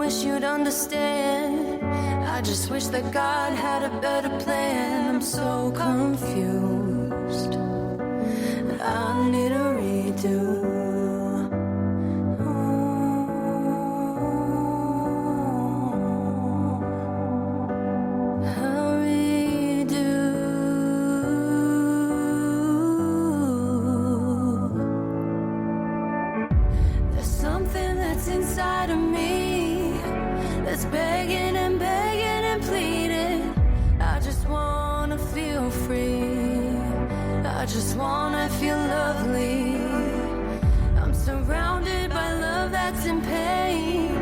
wish you'd understand. I just wish that God had a better plan. I'm so confused. I need a redo. Inside of me that's begging and begging and pleading. I just wanna feel free. I just wanna feel lovely. I'm surrounded by love that's in pain.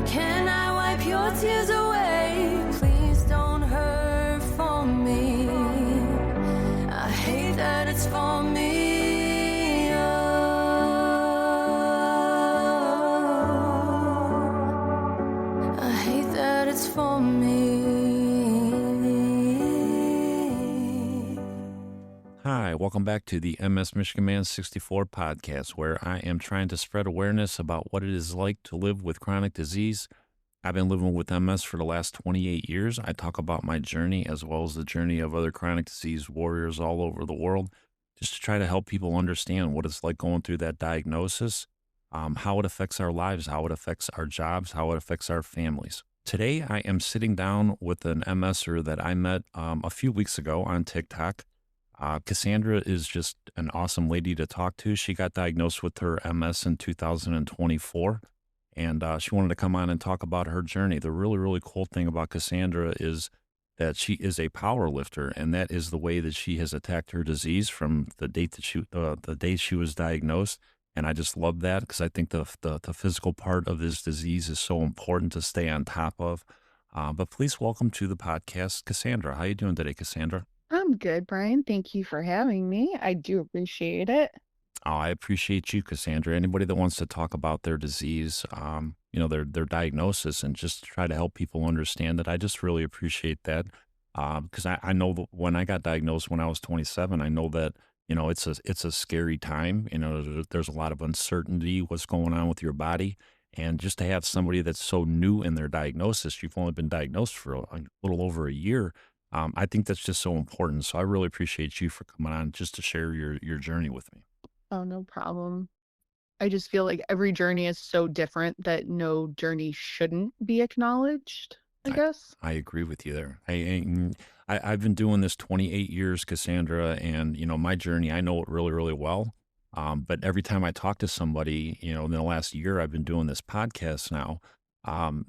Can I wipe your tears away? Please don't hurt for me. I hate that it's for me. It's for me. Hi, welcome back to the MS Michigan Man 64 podcast, where I am trying to spread awareness about what it is like to live with chronic disease. I've been living with MS for the last 28 years. I talk about my journey as well as the journey of other chronic disease warriors all over the world, just to try to help people understand what it's like going through that diagnosis, how it affects our lives, how it affects our jobs, how it affects our families. Today, I am sitting down with an MSer that I met a few weeks ago on TikTok. Cassandra is just an awesome lady to talk to. She got diagnosed with her MS in 2024, and she wanted to come on and talk about her journey. The really, really cool thing about Cassandra is that she is a powerlifter, and that is the way that she has attacked her disease from the date that the day she was diagnosed. And I just love that because I think the physical part of this disease is so important to stay on top of. But please welcome to the podcast, Cassandra. How you doing today, Cassandra? I'm good, Brian. Thank you for having me. I do appreciate it. Oh, I appreciate you, Cassandra. Anybody that wants to talk about their disease, their diagnosis, and just try to help people understand it, I just really appreciate that. Because I know that when I got diagnosed when I was 27, I know that it's a scary time. There's a lot of uncertainty what's going on with your body. And just to have somebody that's so new in their diagnosis, you've only been diagnosed for a little over a year. I think that's just so important. So I really appreciate you for coming on just to share your journey with me. Oh, no problem. I just feel like every journey is so different that no journey shouldn't be acknowledged, I guess. I agree with you there. I've been doing this 28 years, Cassandra, and, my journey, I know it really, really well. But every time I talk to somebody, in the last year, I've been doing this podcast now.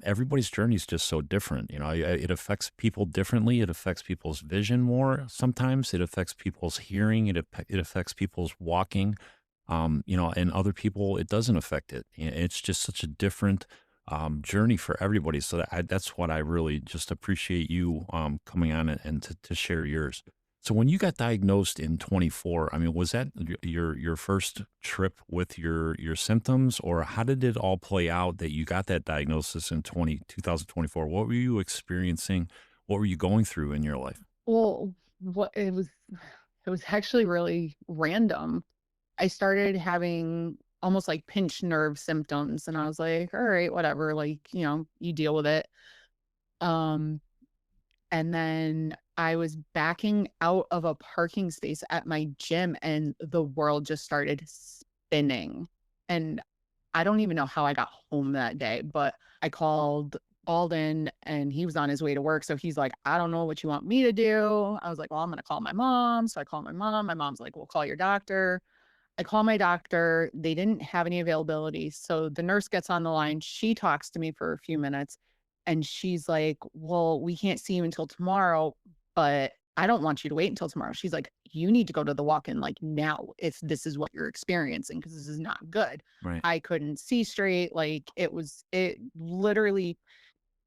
Everybody's journey is just so different. It affects people differently. It affects people's vision more. Sometimes it affects people's hearing. It affects people's walking. And other people, it doesn't affect it. It's just such a different journey for everybody. So that's what I really just appreciate you coming on and to share yours. So when you got diagnosed in 24, I mean, was that your first trip with your symptoms, or how did it all play out that you got that diagnosis in 2024? What were you experiencing? What were you going through in your life? Well, it was actually really random. I started having almost like pinched nerve symptoms, and I was like, all right, whatever, like, you deal with it. And then I was backing out of a parking space at my gym, and the world just started spinning. And I don't even know how I got home that day, but I called Alden and he was on his way to work. So he's like, I don't know what you want me to do. I was like, well, I'm going to call my mom. So I called my mom. My mom's like, well, call your doctor. I call my doctor. They didn't have any availability. So the nurse gets on the line. She talks to me for a few minutes and she's like, well, we can't see you until tomorrow, but I don't want you to wait until tomorrow. She's like, you need to go to the walk-in like now if this is what you're experiencing, because this is not good. Right. I couldn't see straight. Like it literally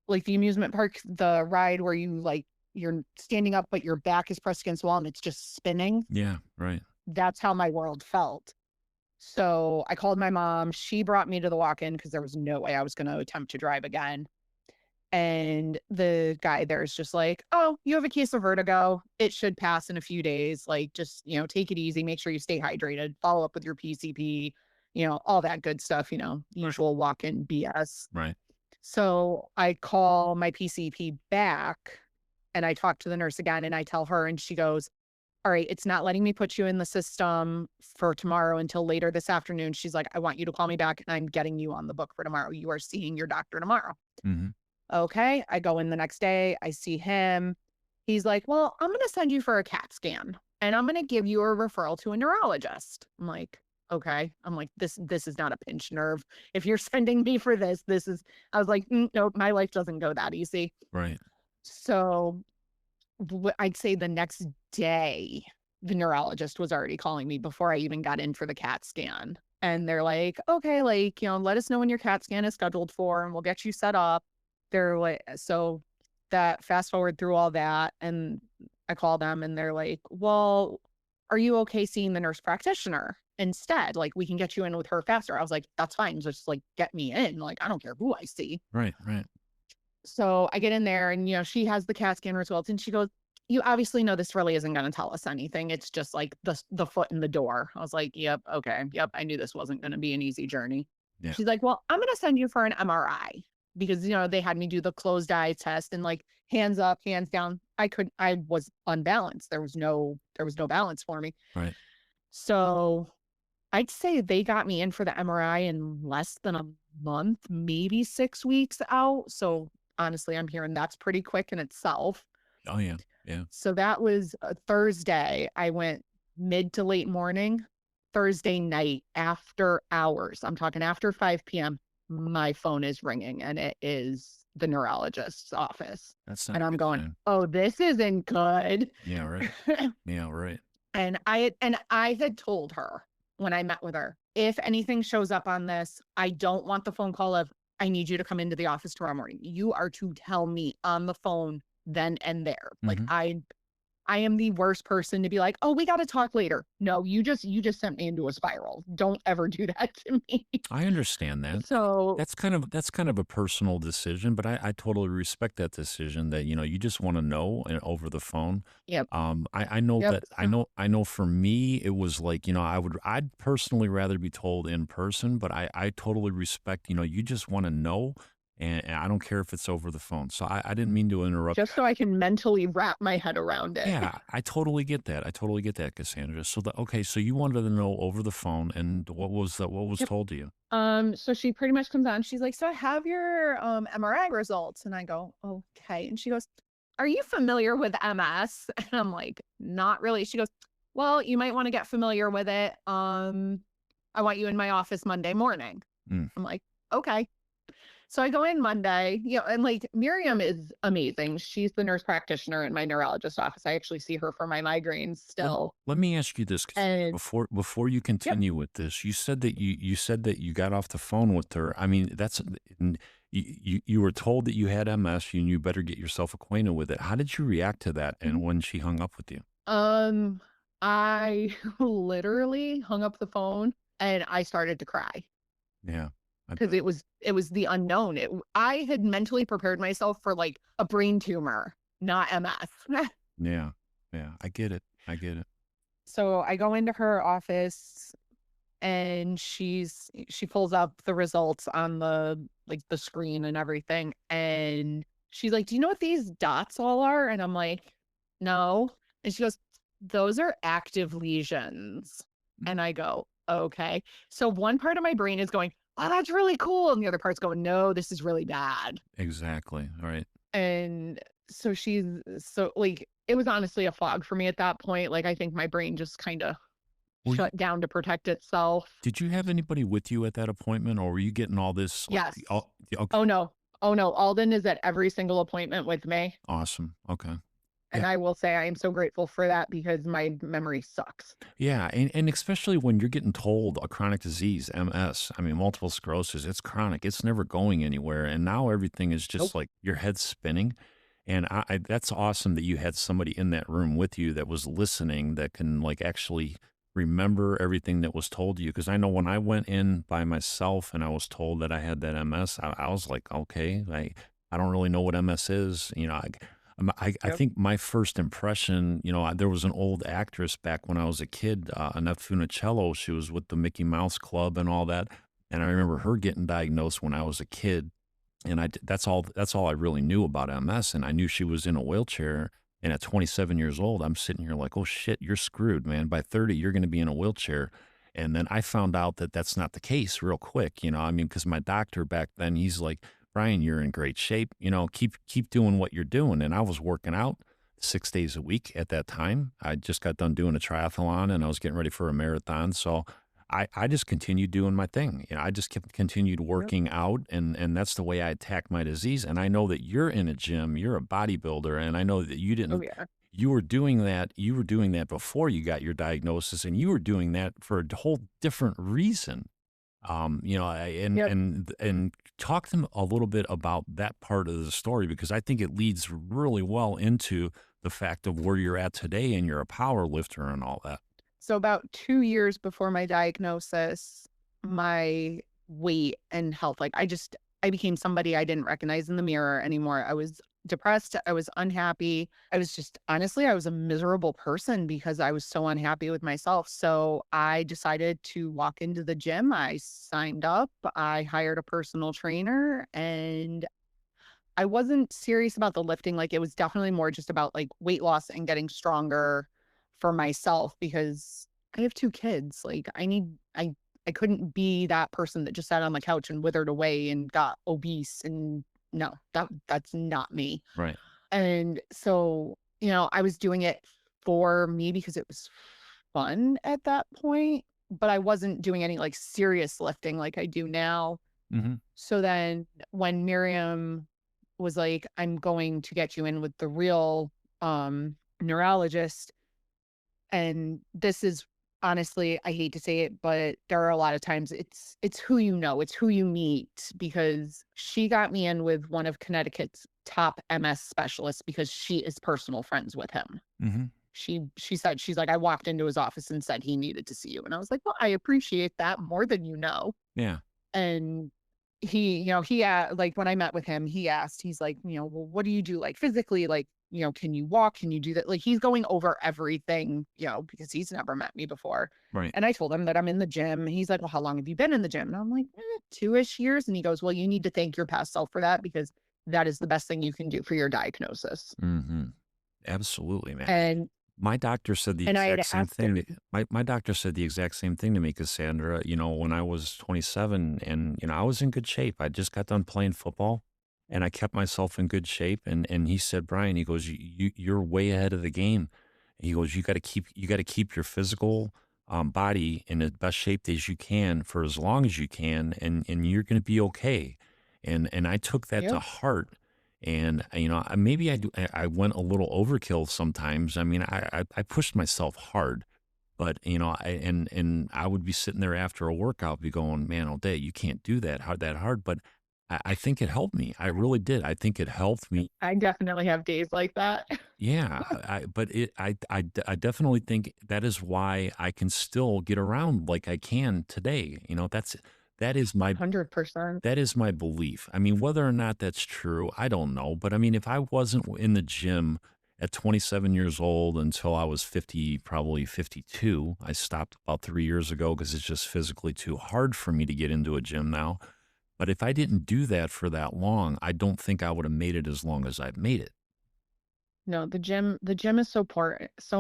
like the amusement park, the ride where you're standing up, but your back is pressed against the wall and it's just spinning. Yeah, right. That's how my world felt. So I called my mom. She brought me to the walk-in because there was no way I was going to attempt to drive again. And the guy there is just like, oh, you have a case of vertigo. It should pass in a few days. Like, just, take it easy. Make sure you stay hydrated. Follow up with your PCP, all that good stuff, usual walk-in BS. Right. So I call my PCP back and I talk to the nurse again and I tell her, and she goes, all right, it's not letting me put you in the system for tomorrow until later this afternoon. She's like, I want you to call me back and I'm getting you on the book for tomorrow. You are seeing your doctor tomorrow. Hmm. Okay. I go in the next day. I see him. He's like, well, I'm going to send you for a CAT scan and I'm going to give you a referral to a neurologist. I'm like, okay. I'm like, this is not a pinched nerve. If you're sending me for this is, I was like, no, my life doesn't go that easy. Right. So I'd say the next day, the neurologist was already calling me before I even got in for the CAT scan. And they're like, okay, like, let us know when your CAT scan is scheduled for and we'll get you set up. They're like, so that fast forward through all that. And I call them and they're like, well, are you okay seeing the nurse practitioner instead? Like, we can get you in with her faster. I was like, that's fine. Just like get me in. Like, I don't care who I see. Right. Right. So I get in there and, she has the CAT scan results and she goes, you obviously know this really isn't going to tell us anything. It's just like the foot in the door. I was like, yep. Okay. Yep. I knew this wasn't going to be an easy journey. Yeah. She's like, well, I'm going to send you for an MRI because, they had me do the closed eye test and like hands up, hands down. I was unbalanced. There was no balance for me. Right. So I'd say they got me in for the MRI in less than a month, maybe 6 weeks out. So honestly, I'm hearing that's pretty quick in itself. Oh yeah. Yeah. So that was a Thursday. I went mid to late morning. Thursday night, after hours, I'm talking after 5 p.m., my phone is ringing and it is the neurologist's office. That's not And a I'm good going, sign. oh, this isn't good. Yeah. Right. Yeah. Right. And I had told her when I met with her, if anything shows up on this, I don't want the phone call of, I need you to come into the office tomorrow morning. You are to tell me on the phone then and there. Like Mhm. I am the worst person to be like, oh, we got to talk later. No, you just sent me into a spiral. Don't ever do that to me. I understand that. So That's kind of a personal decision, but I totally respect that decision that, you just want to know over the phone. yep, I know yep. that I know for me it was like, I'd personally rather be told in person, but I totally respect, you just want to know, and I don't care if it's over the phone. So I didn't mean to interrupt. Just so I can mentally wrap my head around it. Yeah, I totally get that. I totally get that, Cassandra. So okay, so you wanted to know over the phone, and what was that? What was Yep. told to you? So she pretty much comes on. She's like, so I have your MRI results. And I go, okay. And she goes, are you familiar with MS? And I'm like, not really. She goes, well, you might want to get familiar with it. I want you in my office Monday morning. Mm. I'm like, okay. So I go in Monday, and like Miriam is amazing. She's the nurse practitioner in my neurologist office. I actually see her for my migraines Let, still. let me ask you this, Cassandra, And before you yep. continue with this. You said that you got off the phone with her. I mean, you were told that you had MS and you better get yourself acquainted with it. How did you react to that? And when she hung up with you? Um, I literally hung up the phone and I started to cry Yeah, I because bet. it was the unknown. I had mentally prepared myself for like a brain tumor, not MS. Yeah, yeah, I get it. I get it. So I go into her office and she pulls up the results on the screen and everything. And she's like, do you know what these dots all are? And I'm like, no. And she goes, those are active lesions. And I go, okay. So one part of my brain is going, oh, that's really cool. And the other part's going, no, this is really bad. Exactly. All right. And so like, it was honestly a fog for me at that point. Like, I think my brain just kind of Were you, shut down to protect itself. did you have anybody with you at that appointment, or were you getting all this like Yes. okay, Oh no. Oh no. Alden is at every single appointment with me. awesome. Okay. And I will say I am so grateful for that because my memory sucks. Yeah, and especially when you're getting told a chronic disease, MS, I mean, multiple sclerosis, it's chronic. It's never going anywhere. And now everything is just Nope. like your head's spinning. And that's awesome that you had somebody in that room with you that was listening, that can like actually remember everything that was told to you. Because I know when I went in by myself and I was told that I had that MS, I was like, okay, I don't really know what MS is. I Yep. think my first impression, there was an old actress back when I was a kid, Annette Funicello. She was with the Mickey Mouse Club and all that. And I remember her getting diagnosed when I was a kid. And that's all I really knew about MS, and I knew she was in a wheelchair, and at 27 years old, I'm sitting here like, "Oh, shit, you're screwed, man. By 30, you're gonna be in a wheelchair." And then I found out that that's not the case real quick, I mean, because my doctor back then, he's like, "Brian, you're in great shape, keep doing what you're doing." And I was working out 6 days a week at that time. I just got done doing a triathlon, and I was getting ready for a marathon, so I just continued doing my thing. I just kept continued Yep. working out, and that's the way I attack my disease. And I know that you're in a gym, you're a bodybuilder, and I know that Oh, didn't yeah. you were doing that before you got your diagnosis, and you were doing that for a whole different reason. Yep. And talk to them a little bit about that part of the story, because I think it leads really well into the fact of where you're at today, and you're a power lifter and all that. So about 2 years before my diagnosis, my weight and health, like, I became somebody I didn't recognize in the mirror anymore. I was depressed, I was unhappy. I was just honestly, I was a miserable person because I was so unhappy with myself. So I decided to walk into the gym. I signed up, I hired a personal trainer, and I wasn't serious about the lifting. Like, it was definitely more just about like weight loss and getting stronger for myself because I have 2 kids. Like, I couldn't be that person that just sat on the couch and withered away and got obese, and no, that's not me. Right. And so, I was doing it for me because it was fun at that point, but I wasn't doing any like serious lifting like I do now. Hmm. So then when Miriam was like, "I'm going to get you in with the real, neurologist," and this is honestly, I hate to say it, but there are a lot of times it's who you know, it's who you meet, because she got me in with one of Connecticut's top MS specialists because she is personal friends with him. Hmm. She said, she's like, "I walked into his office and said he needed to see you." And I was like, "Well, I appreciate that more than you know." Yeah. And like when I met with him, he asked, he's like, "Well, what do you do like physically? Like, can you walk? Can you do that?" Like, he's going over everything, because he's never met me before. Right. And I told him that I'm in the gym. He's like, "Well, how long have you been in the gym?" And I'm like, 2-ish years. And he goes, "Well, you need to thank your past self for that because that is the best thing you can do for your diagnosis." Hmm. Absolutely, man. And My doctor said the I had exact same asked thing. him. My doctor said the exact same thing to me, Cassandra. When I was 27, and I was in good shape. I just got done playing football, and I kept myself in good shape. And he said, "Brian," he goes, you're way ahead of the game." He goes, you got to keep your physical body in the best shape as you can for as long as you can, and you're going to be okay." And I took that to Yep. heart. And, maybe I went a little overkill sometimes. I mean, I pushed myself hard, but, and I would be sitting there after a workout, be going, "Man, all day, you can't do that hard." But I think it helped me. I really did. I think it helped me. I definitely have days like that. Yeah. But I definitely think that is why I can still get around like I can today. That is my 100%. That is my belief. I mean, whether or not that's true, I don't know. But I mean, if I wasn't in the gym at 27 years old until I was 50, probably 52, I stopped about 3 years ago because it's just physically too hard for me to get into a gym now. But if I didn't do that for that long, I don't think I would have made it as long as I've made it. No, the gym is so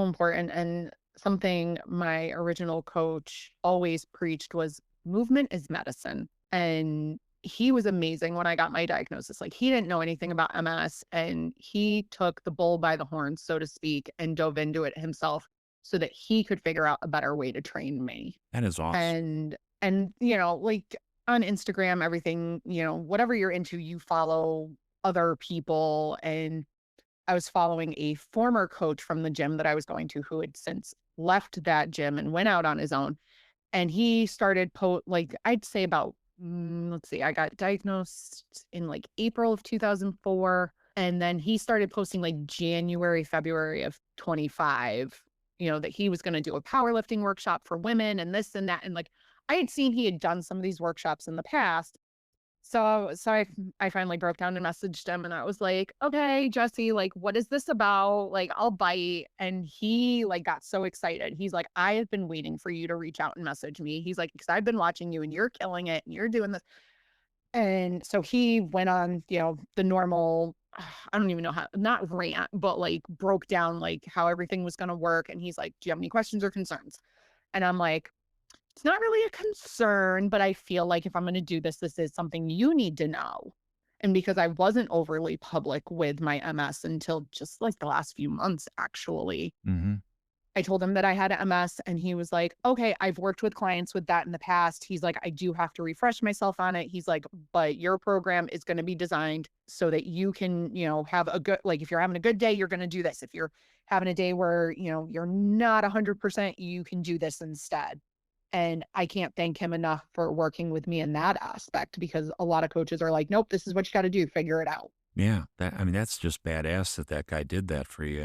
important, and something my original coach always preached was movement is medicine. And he was amazing when I got my diagnosis. Like, he didn't know anything about MS, and he took the bull by the horns, so to speak, and dove into it himself so that he could figure out a better way to train me. That is awesome. And like, on Instagram, everything, whatever you're into, you follow other people. And I was following a former coach from the gym that I was going to who had since left that gym and went out on his own. And he started like, I'd say about, let's see, I got diagnosed in like April of 2004. And then he started posting like January, February of 25, that he was going to do a powerlifting workshop for women and this and that. And like, I had seen he had done some of these workshops in the past. So I finally broke down and messaged him, and I was like, "Okay, Jesse, like, what is this about? Like, I'll bite." And he like got so excited. He's like, "I have been waiting for you to reach out and message me." He's like, "Because I've been watching you and you're killing it and you're doing this." And so he went on, the normal, I don't even know how, not rant, but like broke down like how everything was going to work. And he's like, do you have any questions or concerns? And I'm like, it's not really a concern, but I feel like if I'm going to do this, this is something you need to know. And because I wasn't overly public with my MS until just like the last few months, actually, Mm-hmm. I told him that I had MS and he was like, okay, I've worked with clients with that in the past. He's like, I do have to refresh myself on it. He's like, but your program is going to be designed so that you can, have a good, like if you're having a good day, you're going to do this. If you're having a day where, you're not 100%, you can do this instead. And I can't thank him enough for working with me in that aspect, because a lot of coaches are like, nope, this is what you got to do. Figure it out. Yeah, that's just badass that guy did that for you.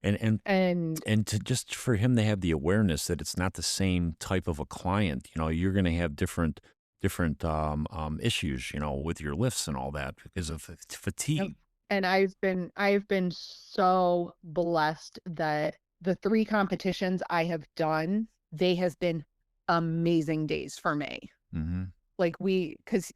And And and to just for him to have the awareness that it's not the same type of a client. You're going to have different issues. With your lifts and all that because of Yep. fatigue. And I've been so blessed that the 3 competitions I have done, they have been amazing days for me. Mm-hmm. Like because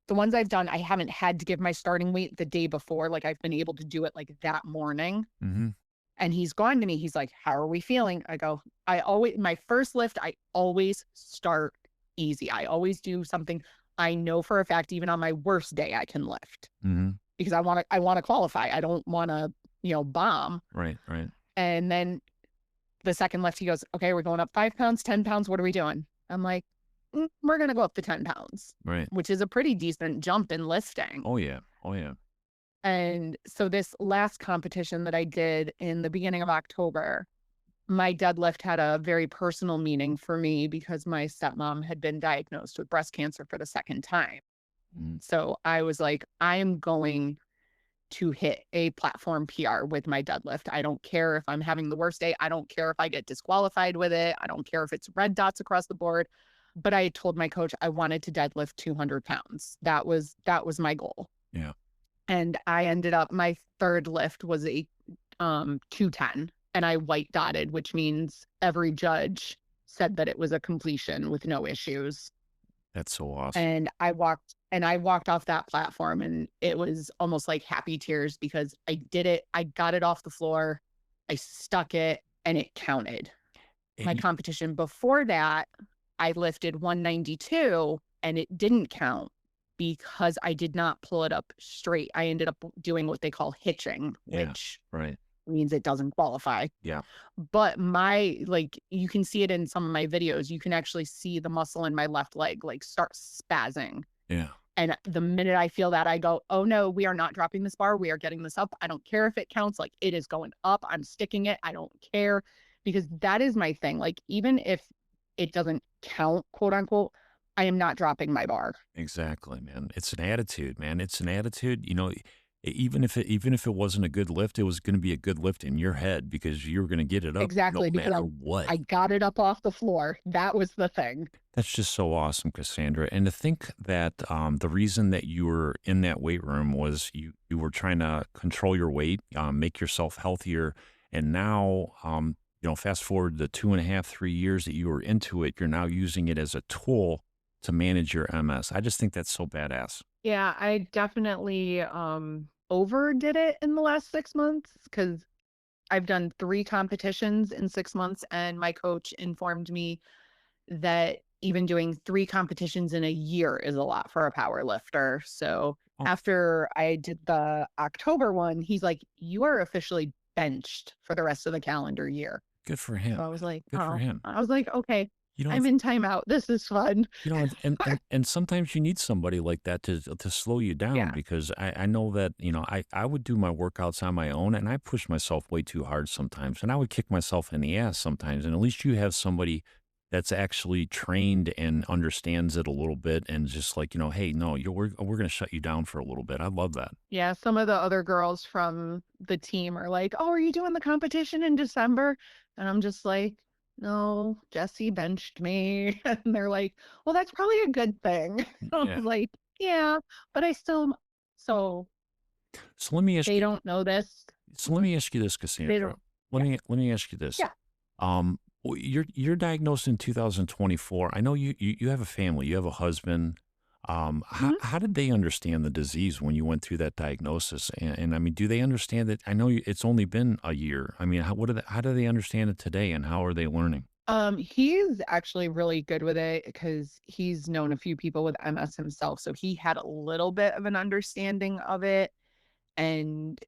the ones I've done, I haven't had to give my starting weight the day before. Like I've been able to do it like that morning. Mm-hmm. And he's gone to me. He's like, how are we feeling? I go, my first lift, I always start easy. I always do something I know for a fact, even on my worst day, I can lift Mm-hmm. because I want to qualify. I don't want to, bomb. Right. Right. And then the second lift, he goes, okay, we're going up 5 pounds, 10 pounds. What are we doing? I'm like, we're going to go up to 10 pounds, Right. which is a pretty decent jump in lifting. Oh yeah. Oh yeah. And so this last competition that I did in the beginning of October, my deadlift had a very personal meaning for me because my stepmom had been diagnosed with breast cancer for the second time. Mm. So I was like, I am going to hit a platform PR with my deadlift. I don't care if I'm having the worst day. I don't care if I get disqualified with it. I don't care if it's red dots across the board. But I told my coach I wanted to deadlift 200 pounds. That was my goal. Yeah. And I ended up, my third lift was a 210, and I white dotted, which means every judge said that it was a completion with no issues. That's so awesome. And I walked off that platform and it was almost like happy tears because I did it. I got it off the floor. I stuck it and it counted. My And- competition before that, I lifted 192 and it didn't count because I did not pull it up straight. I ended up doing what they call hitching, Yeah. which Right. means it doesn't qualify. Yeah. But you can see it in some of my videos. You can actually see the muscle in my left leg like start spazzing. Yeah. And the minute I feel that, I go, oh no, we are not dropping this bar. We are getting this up. I don't care if it counts. Like it is going up. I'm sticking it. I don't care, because that is my thing. Like even if it doesn't count, quote unquote, I am not dropping my bar. Exactly, man. It's an attitude, man. It's an attitude. Even if it wasn't a good lift, it was going to be a good lift in your head because you were going to get it up Exactly, no because matter what. I got it up off the floor. That was the thing. That's just so awesome, Cassandra. And to think that the reason that you were in that weight room was you were trying to control your weight, make yourself healthier, and now fast forward the 2.5, 3 years that you were into it, you're now using it as a tool to manage your MS. I just think that's so badass. Yeah, I definitely overdid it in the last 6 months because I've done 3 competitions in 6 months, and my coach informed me that even doing 3 competitions in a year is a lot for a power lifter. So Oh. after I did the October one, he's like, you are officially benched for the rest of the calendar year. Good for him. So I was like, Good for him. I was like, okay, You know, I'm in timeout. This is fun. and sometimes you need somebody like that to slow you down Yeah. because I know that, I would do my workouts on my own and I push myself way too hard sometimes and I would kick myself in the ass sometimes. And at least you have somebody that's actually trained and understands it a little bit and just like, hey, no, we're going to shut you down for a little bit. I love that. Yeah, some of the other girls from the team are like, oh, are you doing the competition in December? And I'm just like, no, Jesse benched me. And they're like, well, that's probably a good thing. I Yeah. was like, yeah, but I still, so So let me ask they you, don't know this. so let me ask you this, They Cassandra. don't, Let me ask you this. Yeah. You're diagnosed in 2024. I know you have a family, you have a husband. Mhm. How did they understand the disease when you went through that diagnosis? And I mean, do they understand it? I know it's only been a year. I mean, how do they understand it today, and how are they learning? He's actually really good with it because he's known a few people with MS himself, so he had a little bit of an understanding of it, and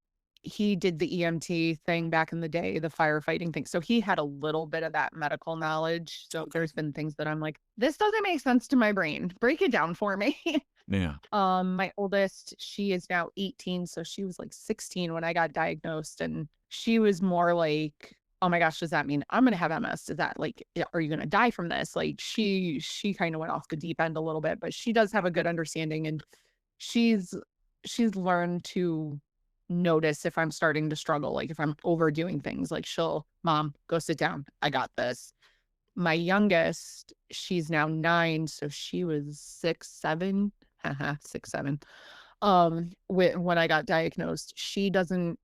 he did the EMT thing back in the day, the firefighting thing, so he had a little bit of that medical knowledge, so Okay. there's been things that I'm like, "This doesn't make sense to my brain. Break it down for me." Yeah. My oldest, she is now 18, so she was like 16 when I got diagnosed, and she was more like, "Oh my gosh, does that mean I'm gonna have MS? Is that like, are you gonna die from this?" Like she kind of went off the deep end a little bit, but she does have a good understanding, and she's she's learned to notice if I'm starting to struggle, like if I'm overdoing things, like "Mom, go sit down. I got this." My youngest, she's now 9, so she was 6, 7, haha, 6, 7, when I got diagnosed. She doesn't,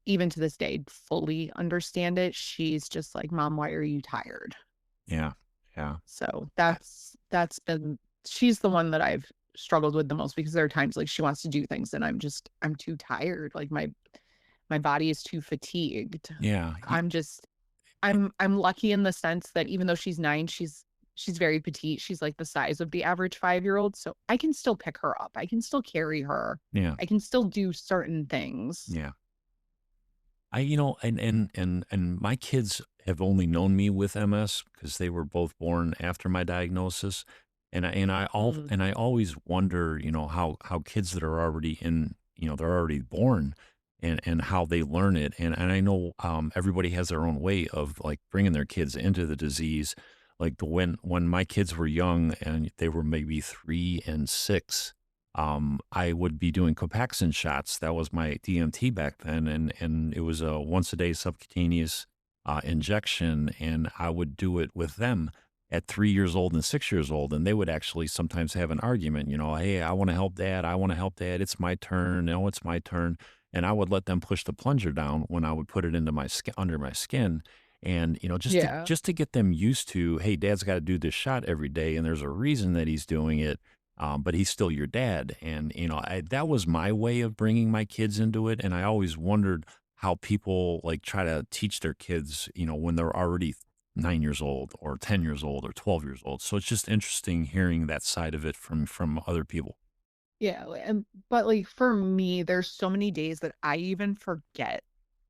even to this day, fully understand it. She's just like, "Mom, why are you tired?" Yeah. Yeah. So I- that's been, she's the one that I've struggled with the most because there are times, like, she wants to do things and I'm too tired, like, my body is too fatigued. Yeah. I'm just I'm lucky in the sense that even though she's 9, she's very petite. She's like the size of the average 5-year-old, so I can still pick her up. I can still carry her. Yeah. I can still do certain things. Yeah. And my kids have only known me with MS because they were both born after my diagnosis, Mm. and I always wonder, how kids that are already they're already born, and how they learn it, and I know everybody has their own way of like bringing their kids into the disease, like when my kids were young and they were maybe 3 and 6. I would be doing Copaxone shots. That was my DMT back then, and it was a once a day subcutaneous injection, and I would do it with them at 3 years old and 6 years old, and they would actually sometimes have an argument. Hey, I want to help dad. I want to help dad. It's my turn. No, it's my turn. And I would let them push the plunger down when I would put it into my skin, under my skin. And Yeah. just to get them used to, hey, dad's got to do this shot every day, and there's a reason that he's doing it, but he's still your dad. And, that was my way of bringing my kids into it. And I always wondered how people like try to teach their kids, when they're already 9 years old or 10 years old or 12 years old. So it's just interesting hearing that side of it from other people. Yeah, and but, like, for me, there's so many days that I even forget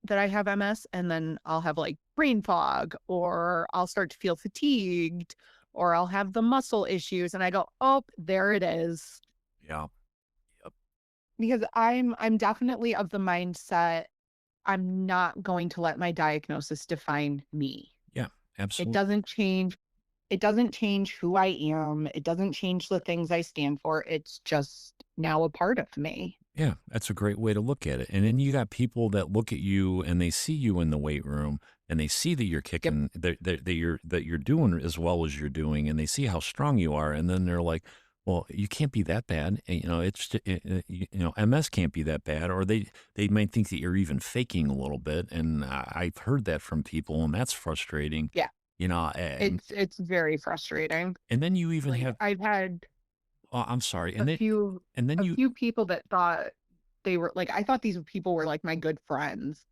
that I have MS, and then I'll have, like, brain fog, or I'll start to feel fatigued, or I'll have the muscle issues, and I go, "Oh, there it is." Yeah. Yep. Because I'm definitely of the mindset, I'm not going to let my diagnosis define me. Yeah. It Absolutely. doesn't change it doesn't change who I am, it doesn't change the things I stand for, it's just now a part of me. Yeah, that's a great way to look at it. And then you got people that look at you and they see you in the weight room and they see that you're Yep. kicking that you're doing as well as you're doing, and they see how strong you are, and then they're like, "Well, you can't be that bad." And, MS can't be that bad, or they might think that you're even faking a little bit. And I've heard that from people, and that's frustrating. Yeah, And it's very frustrating. then you even Like, have, I've had oh, I'm sorry, a few and then a you few people that thought they were like, I thought these people were, like, my good friends,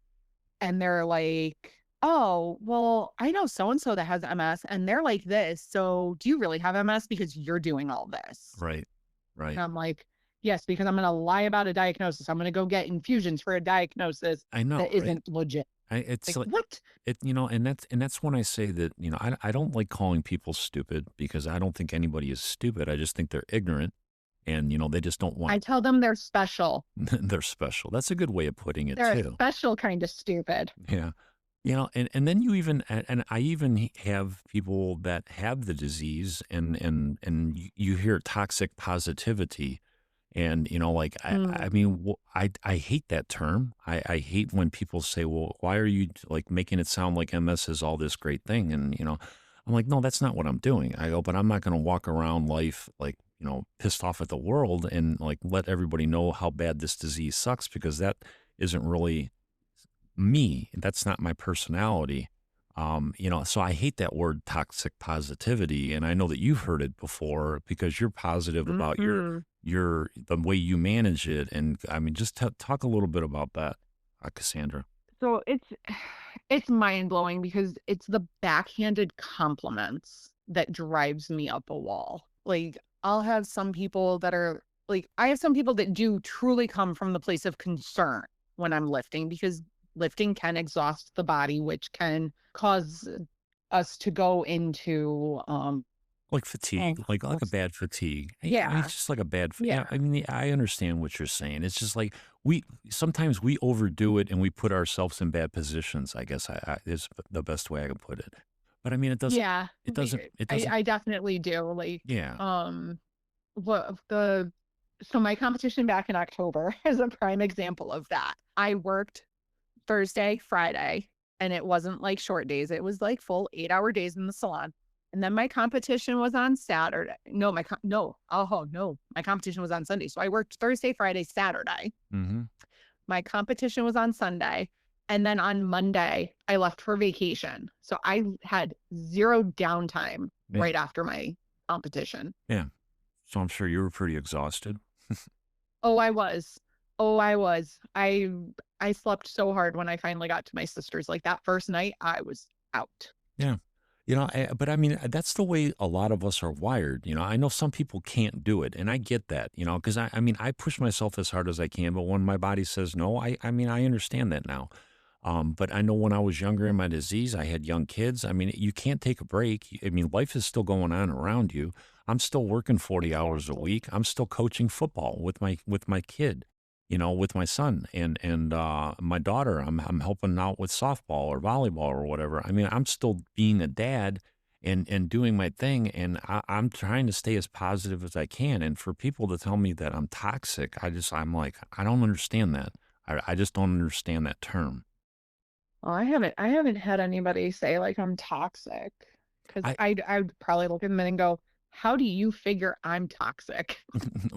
and they're like, "Oh, well, I know so and so that has MS, and they're like this, so do you really have MS because you're doing all this?" right, right. And I'm like, "Yes, because I'm gonna lie about a diagnosis. I'm gonna go get infusions for a diagnosis I know, that right? isn't legit." It's Like, like "What?" and that's when I say that, I don't like calling people stupid because I don't think anybody is stupid. I just think they're ignorant, and they just don't want I tell them they're special. they're special. That's a good way of putting it They're a too. special kind of stupid. Yeah. And then you even and I even have people that have the disease, and you hear toxic positivity. And, like, I Mm. mean, I hate that term. I hate when people say, well, why are you like making it sound like MS is all this great thing? And, I'm like, no, that's not what I'm doing. I go, but I'm not going to walk around life like, pissed off at the world and like let everybody know how bad this disease sucks, because that isn't really me. That's not my personality. So I hate that word toxic positivity, and I know that you've heard it before because you're positive about Hmm. the way you manage it. And I mean, just talk a little bit about that, Cassandra. So it's mind blowing because it's the backhanded compliments that drives me up a wall. Like I'll have some people that are like I have some people that do truly come from the place of concern when I'm lifting because lifting can exhaust the body, which can cause us to go into Like fatigue, like a what's bad fatigue. yeah, It's just like a bad. yeah. Yeah, I mean, I understand what you're saying. It's just like we sometimes we overdo it and we put ourselves in bad positions. I guess I is the best way I can put it. But I mean, Yeah, it doesn't, it doesn't. I definitely do. Like, Yeah. um, what the so my competition back in October is a prime example of that. I worked Thursday, Friday, and it wasn't like short days. It was like full 8-hour days in the salon. And then my competition was on Saturday. No, no. Oh no, my competition was on Sunday. So I worked Thursday, Friday, Saturday. Mm-hmm. My competition was on Sunday. And then on Monday, I left for vacation. So I had zero downtime Yeah. right after my competition. Yeah. So I'm sure you were pretty exhausted. Oh, I was. Oh, I was. I slept so hard when I finally got to my sister's. Like that first night, I was out. Yeah. But I mean, that's the way a lot of us are wired. I know some people can't do it, and I get that, because I mean, I push myself as hard as I can, but when my body says no, I mean, I understand that now. But I know when I was younger in my disease, I had young kids. I mean, you can't take a break. I mean, life is still going on around you. I'm still working 40 hours a Exactly. week. I'm still coaching football with my kid, with my son and my daughter. I'm helping out with softball or volleyball or whatever. I mean, I'm still being a dad and doing my thing, and I'm trying to stay as positive as I can. And for people to tell me that I'm toxic, I'm like, I don't understand that. I just don't understand that term. Well, I haven't had anybody say like I'm toxic because I I'd probably look at them and go, how do you figure I'm toxic?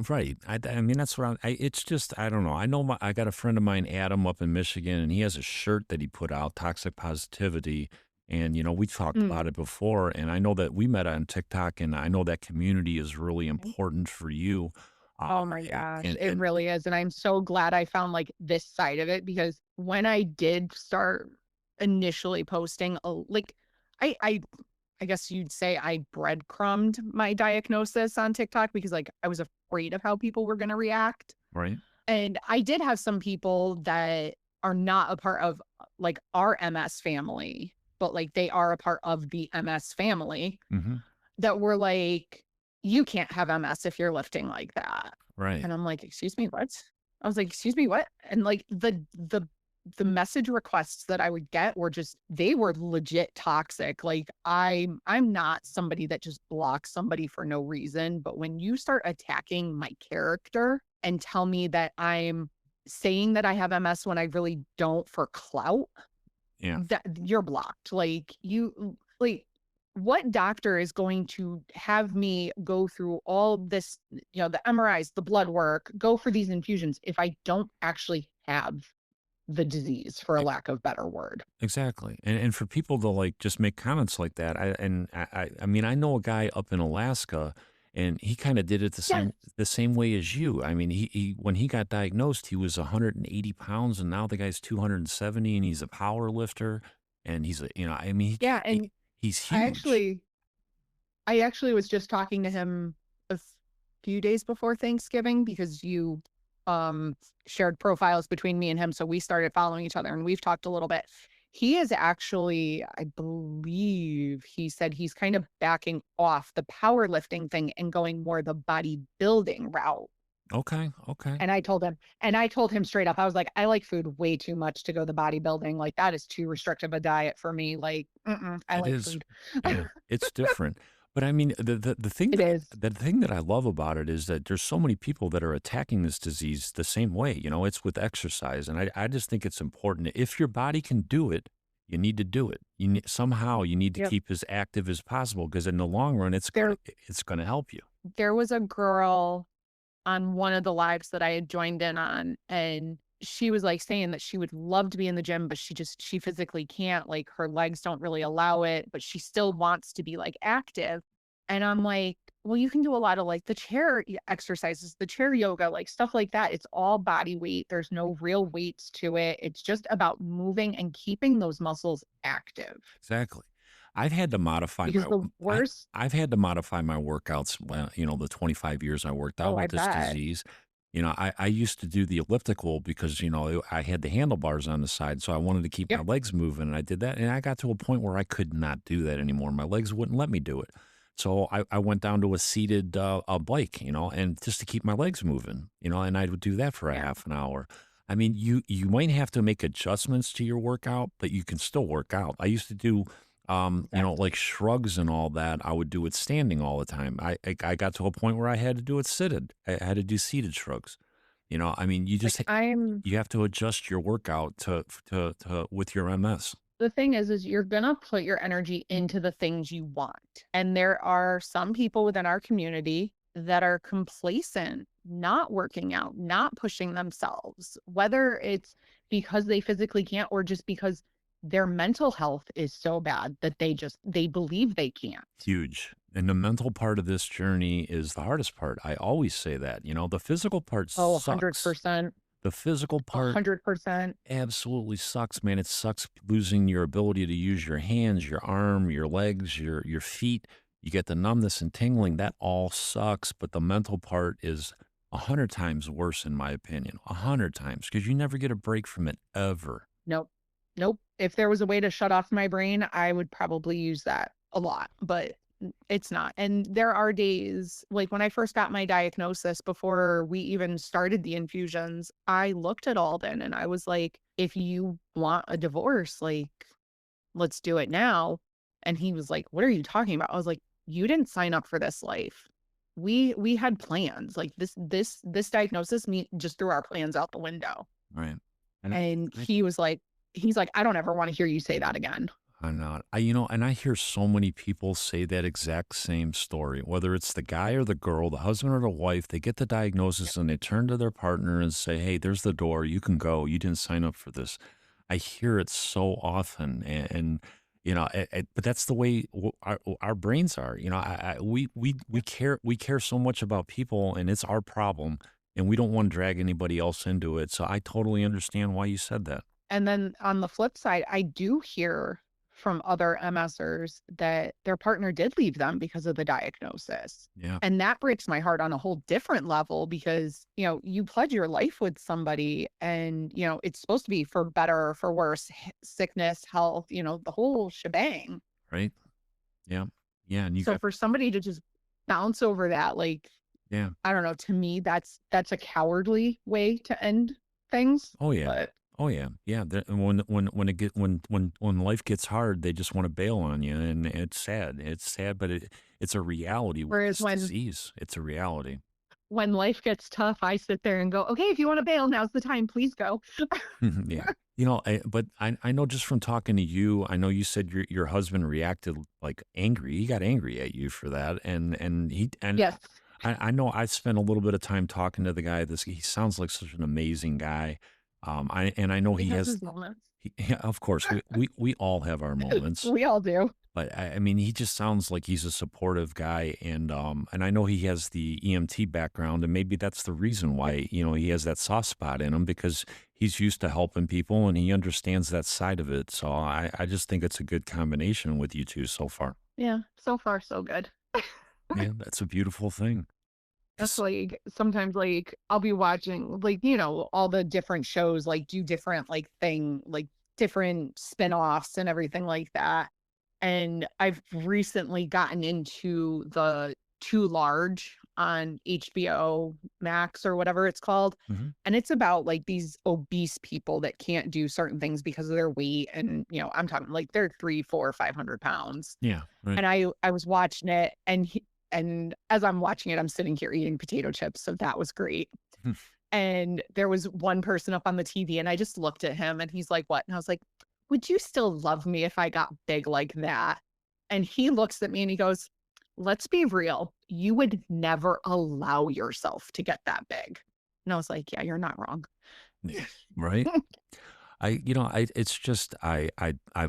Right. I mean, that's what it's just, I don't know. I got a friend of mine, Adam, up in Michigan, and he has a shirt that he put out, Toxic Positivity. And, we talked Mm. about it before, and I know that we met on TikTok, and I know that community is really important for you. Oh my gosh, it And really is. And I'm so glad I found like this side of it because when I did start initially posting like I I I guess you'd say I breadcrumbed my diagnosis on TikTok because like I was afraid of how people were going to react. right. And I did have some people that are not a part of like our MS family, but like they are a part of the MS family Hmm. that were like, you can't have MS if you're lifting like that. Right. And I'm like, "Excuse me, what?" I was like, "Excuse me, what?" And, like, the message requests that I would get were just they were legit toxic. Like, I'm not somebody that just blocks somebody for no reason, but when you start attacking my character and tell me that I'm saying that I have MS when I really don't for clout, Yeah. that you're blocked. Like, what doctor is going to have me go through all this, the MRIs, the blood work, go for these infusions if I don't actually have the disease, for a lack of better word? Exactly. And for people to like just make comments like that, I mean, I know a guy up in Alaska, and he kind of did it Yes. the same way as you. I mean, he when he got diagnosed, he was 180 pounds, and now the guy's 270, and he's a power lifter, and I mean, Yeah, and he's I huge. actually I actually was just talking to him a few days before Thanksgiving because you shared profiles between me and him. So we started following each other and we've talked a little bit. He is actually, I believe he said he's kind of backing off the powerlifting thing and going more the bodybuilding route. Okay, okay. And I told him straight up, I was like, I like food way too much to go the bodybuilding. Like that is too restrictive a diet for me. Like, I It like is. food. Yeah, it's different. But I mean, It is. the thing that I love about it is that there's so many people that are attacking this disease the same way. It's with exercise, and I just think it's important. If your body can do it, you need to do it. Somehow you need to Yep. keep as active as possible because in the long run, There it's gonna help you. there was a girl on one of the lives that I had joined in on, and she was like saying that she would love to be in the gym, but she physically can't, like her legs don't really allow it, but she still wants to be like active. And I'm like, well, you can do a lot of like the chair exercises, the chair yoga, like stuff like that. It's all body weight. There's no real weights to it. It's just about moving and keeping those muscles active. Exactly. I've had to modify Because my the I worst, I've had to modify my workouts, well, the 25 years I worked out oh, I with this bet. disease. I used to do the elliptical because, I had the handlebars on the side, so I wanted to keep my Yep. legs moving, and I did that, and I got to a point where I could not do that anymore. My legs wouldn't let me do it. So I went down to a seated a bike, and just to keep my legs moving, and I would do that for a Yeah. half an hour. I mean, you might have to make adjustments to your workout, but you can still work out. I used to do Exactly. like shrugs and all that. I would do it standing all the time. I got to a point where I had to do it seated. I had to do seated shrugs. I mean, Like you have to adjust your workout to with your MS. the thing is you're gonna put your energy into the things you want. And there are some people within our community that are complacent, not working out, not pushing themselves, whether it's because they physically can't or just because their mental health is so bad that they believe they can't. Huge. And the mental part of this journey is the hardest part. I always say that. The physical part Oh, sucks. 100%. The physical part 100%. absolutely sucks, man. It sucks losing your ability to use your hands, your arm, your legs, your feet. You get the numbness and tingling. That all sucks. But the mental part is 100 times worse, in my opinion. 100 times, because you never get a break from it ever. Nope. Nope. If there was a way to shut off my brain, I would probably use that a lot, but it's not. And there are days like when I first got my diagnosis before we even started the infusions, I looked at Alden and I was like, if you want a divorce, like, let's do it now. And he was like, what are you talking about? I was like, you didn't sign up for this life. We had plans. Like this diagnosis me just threw our plans out the window. Right. And And I, he's like, "I don't ever wanna hear you say that again." I'm not. And I hear so many people say that exact same story, whether it's the guy or the girl, the husband or the wife, they get the diagnosis and they turn to their partner and say, hey, there's the door. You can go. You didn't sign up for this. I hear it so often. But that's the way our brains are. We care so much about people and it's our problem and we don't want to drag anybody else into it. So I totally understand why you said that. And then on the flip side, I do hear from other MSers that their partner did leave them because of the diagnosis. Yeah. And that breaks my heart on a whole different level because, you pledge your life with somebody and, it's supposed to be for better or for worse, sickness, health, the whole shebang. Right. Yeah. Yeah. And you So got, for somebody to just bounce over that, like, yeah. I don't know, to me, that's a cowardly way to end things. Oh yeah. But Oh yeah. Yeah. And when life gets hard, they just want to bail on you, and it's sad. It's sad, but it's a reality with whereas this disease. It's a reality. when life gets tough, I sit there and go, okay, if you want to bail, now's the time. Please go. Yeah. But I know just from talking to you, I know you said your husband reacted like angry. He got angry at you for that, and Yes. I know I spent a little bit of time talking to the guy. He sounds like such an amazing guy. I know He he has has. his moments. Yeah, of course, we all have our moments, We all do. but I mean, he just sounds like he's a supportive guy, and I know he has the EMT background, and maybe that's the reason Yep. why he has that soft spot in him because he's used to helping people and he understands that side of it. So I just think it's a good combination with you two so far. Yeah. So far, so good. Yeah, that's a beautiful thing. That's 'Cause- like sometimes like I'll be watching like, all the different shows like do different like like different spin-offs and everything like that. And I've recently gotten into the Too Large on HBO Max or whatever it's called. Mhm. And it's about like these obese people that can't do certain things because of their weight. And, I'm talking like they're 300, 400, 500 pounds. Yeah, right. And I was watching it and as I'm watching it, I'm sitting here eating potato chips. So that was great. And there was one person up on the TV and I just looked at him and he's like, what? And I was like, would you still love me if I got big like that? And he looks at me and he goes, let's be real. You would never allow yourself to get that big. And I was like, yeah, you're not wrong. Right? It's just, I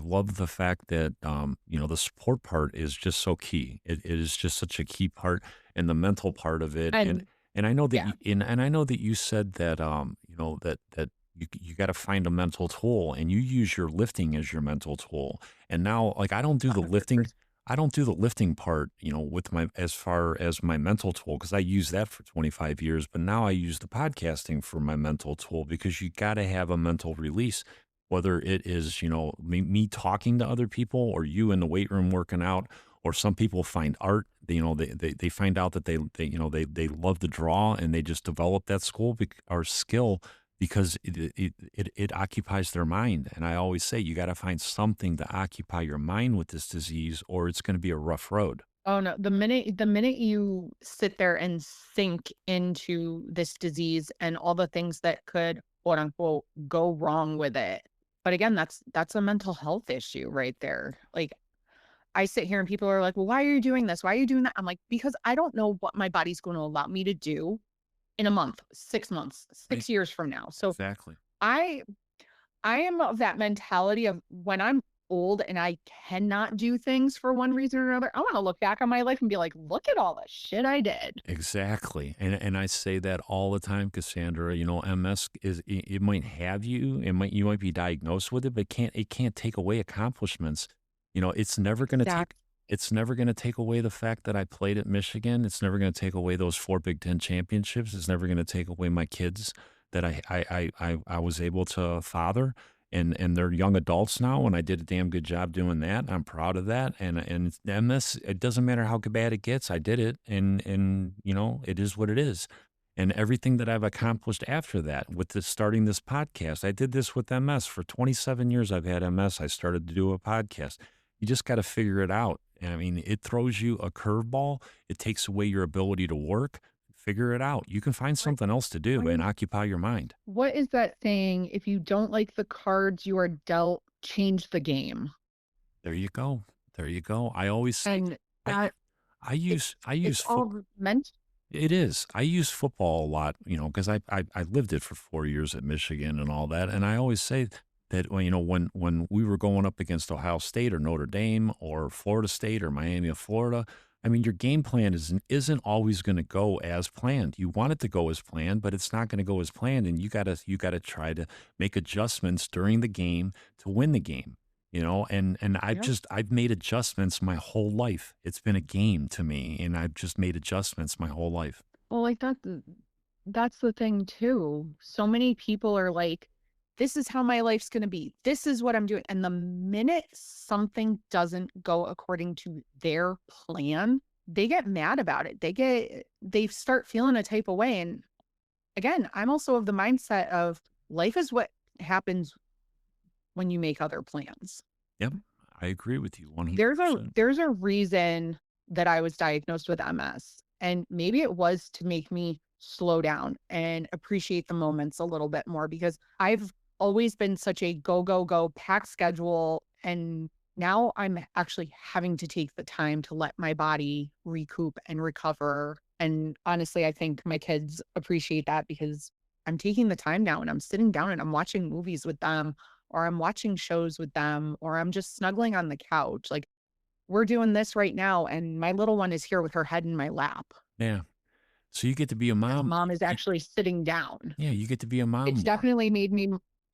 love the fact that, the support part is just so key. It is just such a key part and the mental part of it. And, And and I know that yeah, you, and I know that you said that, that you got to find a mental tool and you use your lifting as your mental tool. And now, like, I don't do the lifting. 100%. I don't do the lifting part, with as far as my mental tool, because I use that for 25 years. But now I use the podcasting for my mental tool because you got to have a mental release, whether it is, me talking to other people or you in the weight room working out, or some people find art, they find out that they love to draw and they just develop that or skill because it occupies their mind. And I always say you got to find something to occupy your mind with this disease, or it's going to be a rough road. Oh no, the minute you sit there and sink into this disease and all the things that could quote unquote go wrong with it. But again, that's a mental health issue right there. Like I sit here and people are like, "Well, why are you doing this? Why are you doing that?" I'm like, "Because I don't know what my body's going to allow me to do in a month, 6 months, Right. 6 years from now." So Exactly. I I am of that mentality of when I'm old and I cannot do things for one reason or another, I want to look back on my life and be like, look at all the shit I did. Exactly. And I say that all the time, Cassandra. MS it might have you, you might be diagnosed with it, but it can't take away accomplishments. It's never gonna take Exact. it's never gonna take away the fact that I played at Michigan. It's never gonna take away those 4 Big Ten championships. It's never gonna take away my kids that I was able to father. And they're young adults now, and I did a damn good job doing that. I'm proud of that. And MS, it doesn't matter how bad it gets. I did it, and it is what it is. And everything that I've accomplished after that, with starting this podcast, I did this with MS for 27 years. I've had MS. I started to do a podcast. You just got to figure it out. And I mean, it throws you a curveball. It takes away your ability to work. Figure it out. You can find What, something else to what do and is occupy your mind. what is that saying? If you don't like the cards you are dealt, change the game. There you go. There you go. I always say, And I that it, I it's use foot. all meant. It is. I use football a lot, because I lived it for 4 years at Michigan and all that. And I always say that when we were going up against Ohio State or Notre Dame or Florida State or Miami of Florida, I mean, your game plan isn't always going to go as planned. You want it to go as planned, but it's not going to go as planned, and you gotta try to make adjustments during the game to win the game. And Yeah. I've made adjustments my whole life. It's been a game to me, and I've just made adjustments my whole life. Well, like that's the thing too. So many people are like, this is how my life's going to be. This is what I'm doing. And the minute something doesn't go according to their plan, they get mad about it. They start feeling a type of way. And again, I'm also of the mindset of life is what happens when you make other plans. Yep, I agree with you There's a 100%. there's a reason that I was diagnosed with MS, and maybe it was to make me slow down and appreciate the moments a little bit more because I've always been such a go go go packed schedule, and now I'm actually having to take the time to let my body recoup and recover. And honestly, I think my kids appreciate that because I'm taking the time now and I'm sitting down and I'm watching movies with them or I'm watching shows with them or I'm just snuggling on the couch. Like we're doing this right now, and my little one is here with her head in my lap Yeah. So you get to be a because mom. mom is actually sitting down. Yeah, you get to be a mom It's more. definitely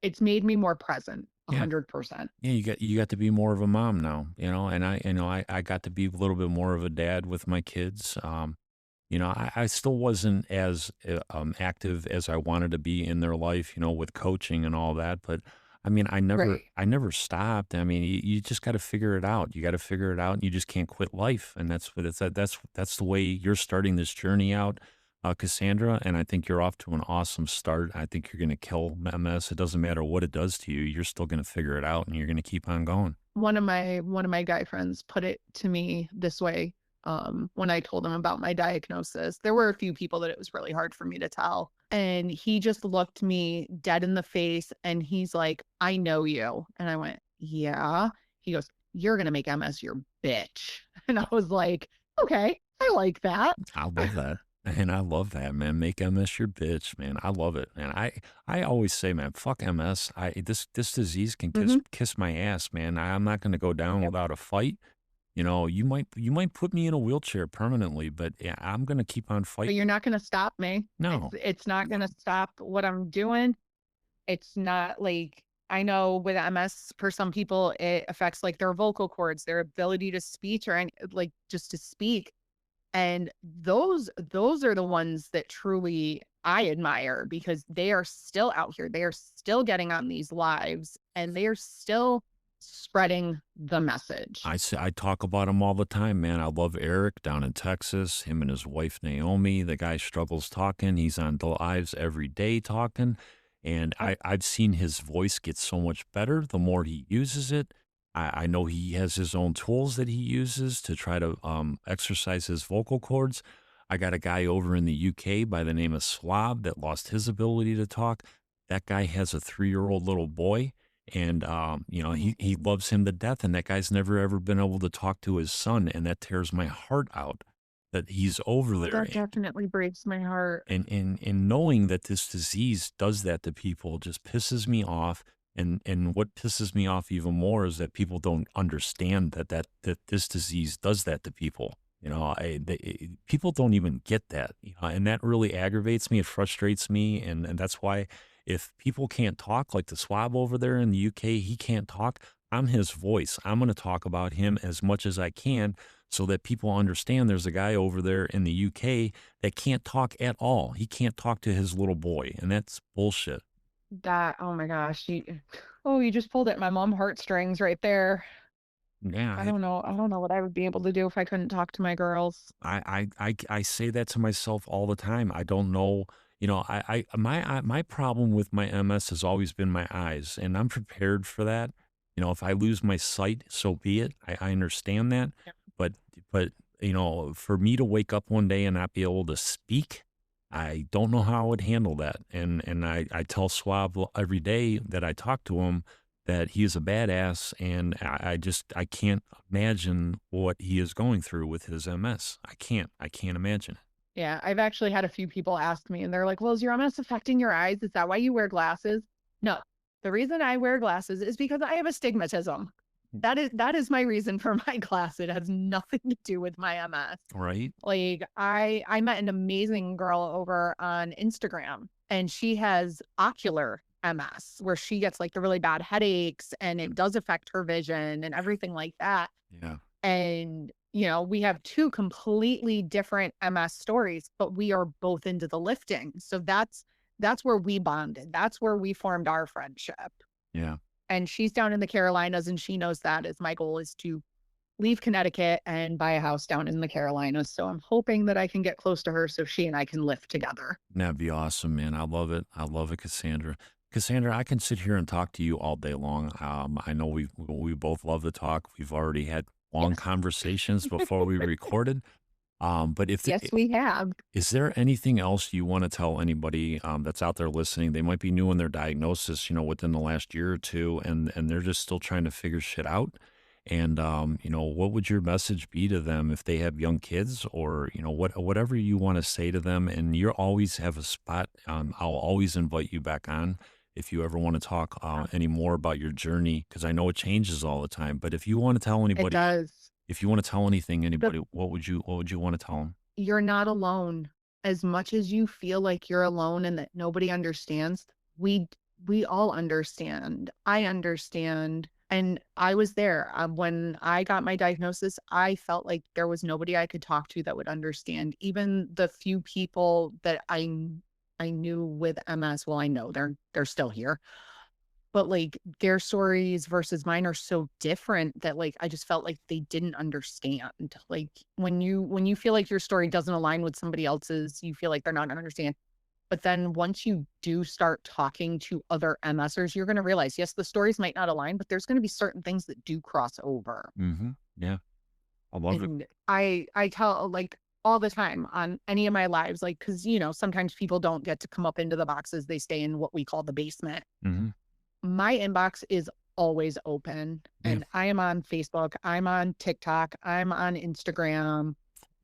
it's made me more present, Yeah. 100%. Yeah, you got to be more of a mom now, and I got to be a little bit more of a dad with my kids. I still wasn't as active as I wanted to be in their life, with coaching and all that. But I mean, I never, Right. I never stopped. I mean, you just got to figure it out. You got to figure it out, and you just can't quit life. And that's the way you're starting this journey out, Cassandra. And I think you're off to an awesome start. I think you're going to kill MS. It doesn't matter what it does to you. You're still going to figure it out, and you're going to keep on going. One of my guy friends put it to me this way. When I told him about my diagnosis, there were a few people that it was really hard for me to tell. And he just looked me dead in the face and he's like, I know you. And I went, yeah. He goes, you're going to make MS your bitch. And I was like, okay, I like that. I love that. And I love that, man. Make MS your bitch, man. I love it. And I always say, man, fuck MS. This disease can Hmm. kiss my ass, man. I'm not gonna go down Yep. without a fight. You might put me in a wheelchair permanently, but yeah, I'm gonna keep on But fighting. you're not going to stop me. No. It's not going to stop what I'm doing. It's not like, I know with MS, for some people, it affects like their vocal cords, their ability to speak or any, like just to speak. And those are the ones that truly I admire because they are still out here. They are still getting on these lives and they are still spreading the message. I talk about him all the time, man. I love Eric down in Texas, him and his wife Naomi. The guy struggles talking. He's on the lives every day talking. And Yep. I've seen his voice get so much better the more he uses it. I know he has his own tools that he uses to try to exercise his vocal cords. I got a guy over in the UK by the name of Swab that lost his ability to talk. That guy has a 3-year-old little boy and, Oh, he loves him to death, and that guy's never ever been able to talk to his son, and that tears my heart out that he's over there. that definitely breaks my heart. And knowing that this disease does that to people just pisses me off. And what pisses me off even more is that people don't understand that this disease does that to people. People don't even get that, and that really aggravates me. It frustrates me, and that's why if people can't talk, like the swab over there in the UK, he can't talk. I'm his voice. I'm going to talk about him as much as I can so that people understand there's a guy over there in the UK that can't talk at all. He can't talk to his little boy, and that's bullshit. That, oh my gosh, you just pulled at my mom heartstrings right there. Yeah, I don't know what I would be able to do if I couldn't talk to my girls. I say that to myself all the time. I don't know, my problem with my MS has always been my eyes, and I'm prepared for that. If I lose my sight, so be it. I understand that, Yep. but but for me to wake up one day and not be able to speak, I don't know how I would handle that. And I tell Swab every day that I talk to him that he is a badass, and I can't imagine what he is going through with his MS. I can't imagine it. Yeah, I've actually had a few people ask me and they're like, "Well, is your MS affecting your eyes? Is that why you wear glasses?" No. The reason I wear glasses is because I have astigmatism. That is my reason for my glass. It has nothing to do with my MS. Right? Like I met an amazing girl over on Instagram and she has ocular MS where she gets like the really bad headaches and it does affect her vision and everything like that. Yeah. And, we have two completely different MS stories, but we are both into the lifting. So that's where we bonded. That's where we formed our friendship. Yeah. And she's down in the Carolinas and she knows that is my goal is to leave Connecticut and buy a house down in the Carolinas. So I'm hoping that I can get close to her so she and I can live together. That'd be awesome, man. I love it. I love it, Cassandra. Cassandra, I can sit here and talk to you all day long. I know we both love to talk. We've already had long Yes. conversations before we recorded. But Yes, we have. is there anything else you want to tell anybody that's out there listening? They might be new in their diagnosis, within the last year or two, and they're just still trying to figure shit out. And what would your message be to them if they have young kids, or whatever you want to say to them? And you always have a spot. I'll always invite you back on if you ever want to talk any more about your journey, because I know it changes all the time. But if you want to tell It anybody, does. if you want to tell anything, The anybody, what would you want to tell them? You're not alone. As much as you feel like you're alone and that nobody understands, we we all understand. I understand. And I was there. When I got my diagnosis, I felt like there was nobody I could talk to that would understand. Even the few people that I knew with MS, well, I know they're still here, but, like, their stories versus mine are so different that, like, I just felt like they didn't understand. Like, when you feel like your story doesn't align with somebody else's, you feel like they're not gonna understand. But then once you do start talking to other MSers, you're gonna realize, yes, the stories might not align, but there's gonna be certain things that do cross over. Yeah, I love it. And I tell, like, all the time on any of my lives, like, because sometimes people don't get to come up into the boxes, they stay in what we call the basement. Hmm. My inbox is always open Yeah. and I am on Facebook, I'm on TikTok, I'm on Instagram.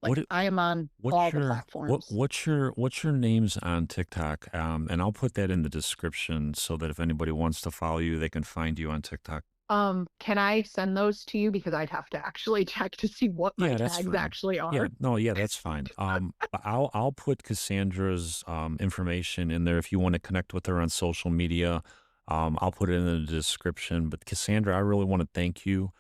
Like What I am on all the platforms. what's your names on TikTok? And I'll put that in the description so that if anybody wants to follow you, they can find you on TikTok. Can I send those to you? Because I'd have to actually check to see what my Yeah, that's tags fine. actually Yeah, are. no, yeah, that's fine. But I'll put Cassandra's information in there if you want to connect with her on social media. I'll put it in the description. But Cassandra, I really want to thank you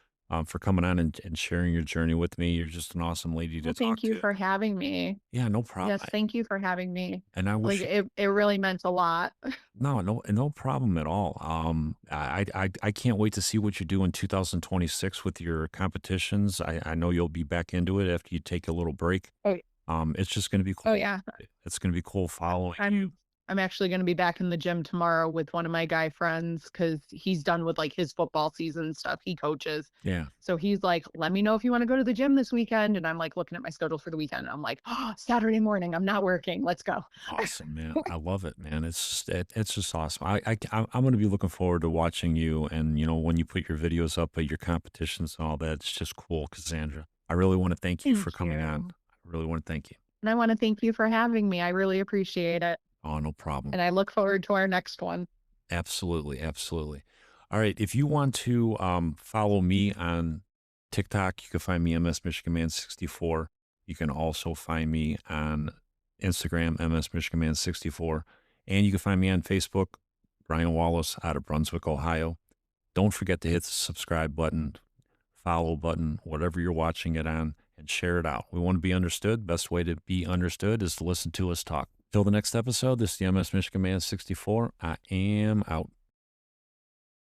for coming on and sharing your journey with me. You're just an awesome lady to Well, talk thank you to. for having me. Yeah, no problem. Yes, thank you for having me. And I Like wish it really meant a lot. no problem at all. I can't wait to see what you do in 2026 with your competitions. I know you'll be back into it after you take a little break. Oh, It's just going to be oh cool. yeah. It's going to be cool following you. I'm actually going to be back in the gym tomorrow with one of my guy friends because he's done with like his football season and stuff. He coaches. Yeah. So he's like, let me know if you want to go to the gym this weekend. And I'm like looking at my schedule for the weekend. And I'm like, oh, Saturday morning, I'm not working. Let's go. Awesome, man. I love it, man. It's just awesome. I'm going to be looking forward to watching you and, when you put your videos up at your competitions and all that. It's just cool, Cassandra. I really want to thank you for Thank coming on. you. I really want to thank you. And I want to thank you for having me. I really appreciate it. Oh, no problem. And I look forward to our next one. Absolutely, absolutely. All right, if you want to follow me on TikTok, you can find me MS Michigan Man 64. You can also find me on Instagram, MS Michigan Man 64, and you can find me on Facebook, Brian Wallace out of Brunswick, Ohio. Don't forget to hit the subscribe button, follow button, whatever you're watching it on, and share it out. We want to be understood. Best way to be understood is to listen to us talk. Till the next episode, this is the MS Michigan Man 64. I am out.